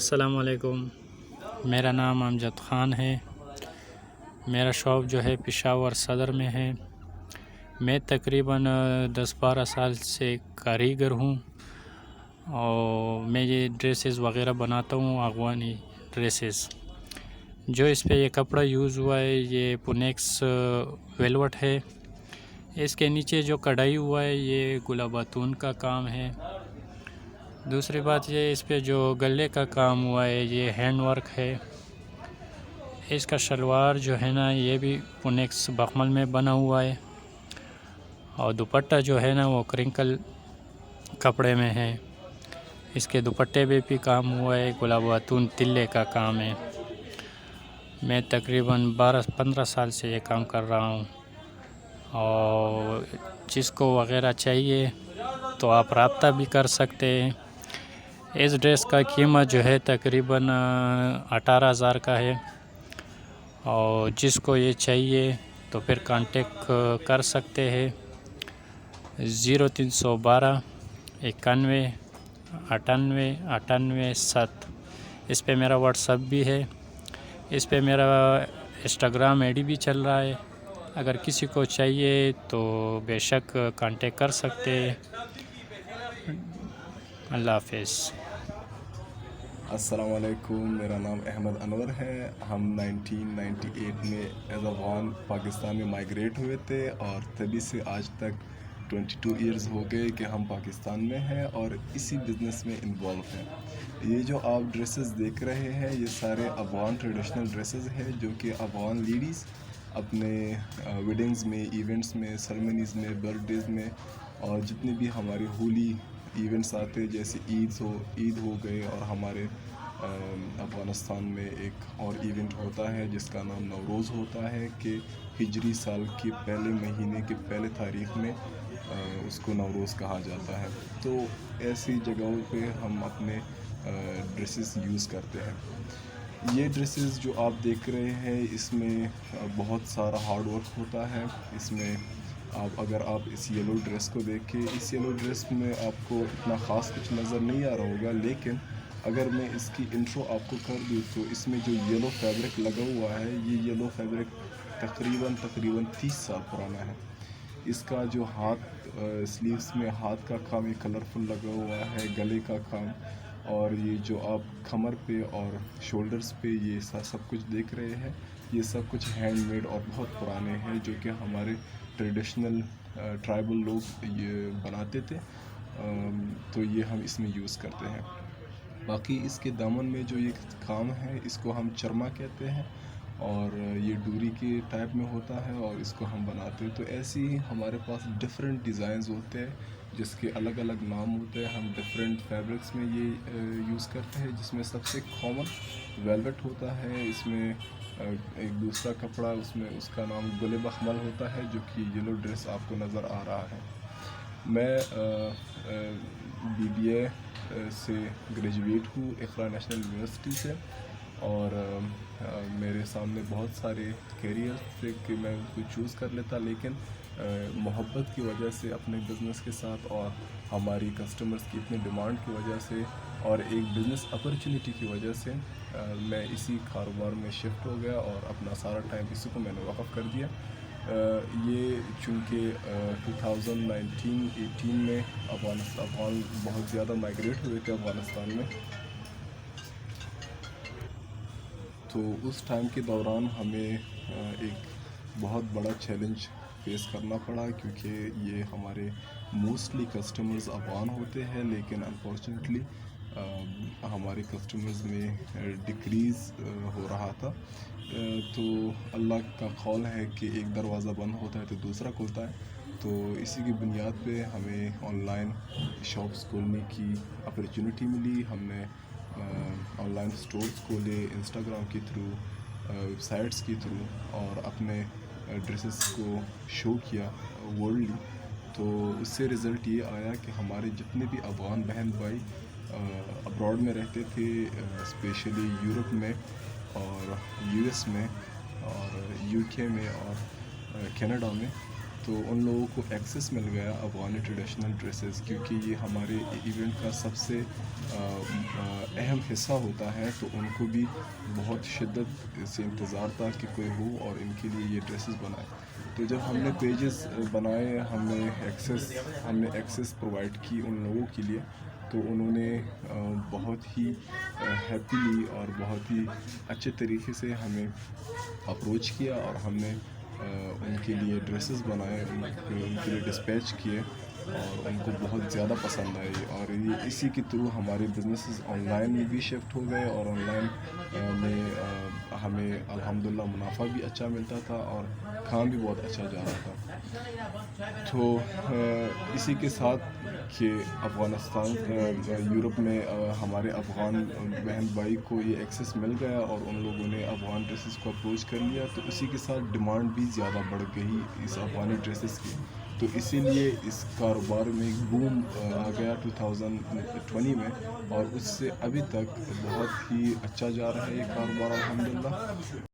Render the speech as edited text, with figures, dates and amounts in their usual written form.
السلام علیکم، میرا نام امجد خان ہے۔ میرا شاپ جو ہے پشاور صدر میں ہے۔ میں تقریباً 10-12 سال سے کاریگر ہوں اور میں یہ ڈریسز وغیرہ بناتا ہوں، افغانی ڈریسز۔ جو اس پہ یہ کپڑا یوز ہوا ہے یہ پونیکس ویلوٹ ہے۔ اس کے نیچے جو کڑھائی ہوا ہے یہ گلاباتون کا کام ہے۔ دوسری بات یہ اس پہ جو گلے کا کام ہوا ہے یہ ہینڈ ورک ہے۔ اس کا شلوار جو ہے نا یہ بھی پونیکس بخمل میں بنا ہوا ہے، اور دوپٹہ جو ہے نا وہ کرنکل کپڑے میں ہے۔ اس کے دوپٹے پہ بھی کام ہوا ہے، گلاباتون تلے کا کام ہے۔ میں تقریباً 12-15 سال سے یہ کام کر رہا ہوں، اور جس کو وغیرہ چاہیے تو آپ رابطہ بھی کر سکتے ہیں۔ اس ڈریس کا قیمت جو ہے تقریباً 18,000 کا ہے، اور جس کو یہ چاہیے تو پھر کانٹیکٹ کر سکتے ہیں 0312 91 98 98 7۔ اس پہ میرا واٹس ایپ بھی ہے، اس پہ میرا انسٹاگرام آئی ڈی بھی چل رہا ہے۔ اگر کسی کو چاہیے تو بے شک کانٹیکٹ کر سکتے ہیں۔ اللہ حافظ۔ السلام علیکم، میرا نام احمد انور ہے۔ ہم 1998 میں ایز افغان پاکستان میں مائیگریٹ ہوئے تھے، اور تبھی سے آج تک 22 ایئرز ہو گئے کہ ہم پاکستان میں ہیں اور اسی بزنس میں انوالو ہیں۔ یہ جو آپ ڈریسز دیکھ رہے ہیں یہ سارے افغان ٹریڈیشنل ڈریسز ہیں جو کہ افغان لیڈیز اپنے ویڈنگز میں، ایونٹس میں، سرمنیز میں، برتھ ڈیز میں، اور جتنے بھی ہماری ہولی ایونٹس آتے جیسے عید ہو گئے، اور ہمارے افغانستان میں ایک اور ایونٹ ہوتا ہے جس کا نام نوروز ہوتا ہے کہ ہجری سال کے پہلے مہینے کے پہلے تاریخ میں اس کو نوروز کہا جاتا ہے۔ تو ایسی جگہوں پہ ہم اپنے ڈریسز یوز کرتے ہیں۔ یہ ڈریسز جو آپ دیکھ رہے ہیں اس میں بہت سارا ہارڈ ورک ہوتا ہے۔ اس میں اگر آپ اس یلو ڈریس کو دیکھیں، اس یلو ڈریس میں آپ کو اتنا خاص کچھ نظر نہیں آ رہا ہوگا، لیکن اگر میں اس کی انٹرو آپ کو کر دوں تو اس میں جو یلو فیبرک لگا ہوا ہے یہ یلو فیبرک تقریباً 30 سال پرانا ہے۔ اس کا جو ہاتھ سلیوز میں ہاتھ کا کام یہ کلرفل لگا ہوا ہے، گلے کا کام، اور یہ جو آپ کمر پہ اور شولڈرز پہ یہ سب کچھ دیکھ رہے ہیں یہ سب کچھ ہینڈ میڈ اور بہت پرانے ہیں جو کہ ہمارے ٹریڈیشنل ٹرائبل لوگ یہ بناتے تھے، تو یہ ہم اس میں یوز کرتے ہیں۔ باقی اس کے دامن میں جو یہ کام ہے اس کو ہم چرما کہتے ہیں، اور یہ ڈوری کے ٹائپ میں ہوتا ہے اور اس کو ہم بناتے ہیں۔ تو ایسے ہی ہمارے پاس ڈفرینٹ ڈیزائنز ہوتے ہیں جس کے الگ الگ نام ہوتے ہیں۔ ہم ڈفرینٹ فیبرکس میں یہ یوز کرتے ہیں، جس میں سب سے کامن ویلوٹ ہوتا ہے۔ اس میں ایک دوسرا کپڑا اس کا نام گل بخمل ہوتا ہے جو کہ یلو ڈریس آپ کو نظر آ رہا ہے۔ میں BBA سے گریجویٹ ہوں اقرا نیشنل یونیورسٹی سے، اور میرے سامنے بہت سارے کیریئر تھے کہ میں ان کو چوز کر لیتا، لیکن محبت کی وجہ سے اپنے بزنس کے ساتھ اور ہماری کسٹمرز کی اتنی ڈیمانڈ کی وجہ سے اور ایک بزنس اپرچونیٹی کی وجہ سے میں اسی کاروبار میں شفٹ ہو گیا اور اپنا سارا ٹائم اسی کو میں نے وقف کر دیا۔ یہ چونکہ 2019-18 میں افغان بہت زیادہ مائیگریٹ ہوئے تھے افغانستان میں، تو اس ٹائم کے دوران ہمیں ایک بہت بڑا چیلنج فیس کرنا پڑا، کیونکہ یہ ہمارے موسٹلی کسٹمرز افغان ہوتے ہیں، لیکن انفارچونیٹلی ہمارے کسٹمرز میں ڈکریز ہو رہا تھا۔ تو اللہ کا قول ہے کہ ایک دروازہ بند ہوتا ہے تو دوسرا کھلتا ہے، تو اسی کی بنیاد پہ ہمیں آن لائن شاپس کھولنے کی اپرچونیٹی ملی۔ ہم نے آن لائن اسٹورز کھولے انسٹاگرام کے تھرو، ویب سائٹس کے تھرو، اور اپنے ڈریسز کو شو کیا ورلڈلی۔ تو اس سے رزلٹ یہ آیا کہ ہمارے جتنے بھی افغان بہن بھائی ابراڈ میں رہتے تھے، اسپیشلی یورپ میں اور US میں اور UK میں اور کینیڈا میں، تو ان لوگوں کو ایکسیس مل گیا افغانی ٹریڈیشنل ڈریسز، کیونکہ یہ ہمارے ایونٹ کا سب سے اہم حصہ ہوتا ہے، تو ان کو بھی بہت شدت سے انتظار تھا کہ کوئی ہو اور ان کے لیے یہ ڈریسز بنائے۔ تو جب ہم نے پیجز بنائے، ہم نے ایکسیس پرووائڈ کی ان لوگوں کے لیے، تو انہوں نے بہت ہی ہیپیلی اور بہت ہی اچھے طریقے سے ہمیں اپروچ کیا، اور ہم نے ان کے لیے ڈریسز بنائے، ان کے لیے ڈسپیچ کیے، اور ان کو بہت زیادہ پسند آئی، اور یہ اسی کے تھرو ہمارے بزنسز آن لائن میں بھی شفٹ ہو گئے، اور آن لائن میں ہمیں الحمدللہ منافع بھی اچھا ملتا تھا اور کام بھی بہت اچھا جا رہا تھا۔ تو اسی کے ساتھ کہ افغانستان یورپ میں ہمارے افغان بہن بھائی کو یہ ایکسیس مل گیا اور ان لوگوں نے افغان ڈریسز کو اپروچ کر لیا، تو اسی کے ساتھ ڈیمانڈ بھی زیادہ بڑھ گئی اس افغانی ڈریسز کی، تو اسی لیے اس کاروبار میں ایک بوم آ گیا 2020 میں، اور اس سے ابھی تک بہت ہی اچھا جا رہا ہے یہ کاروبار الحمدللہ۔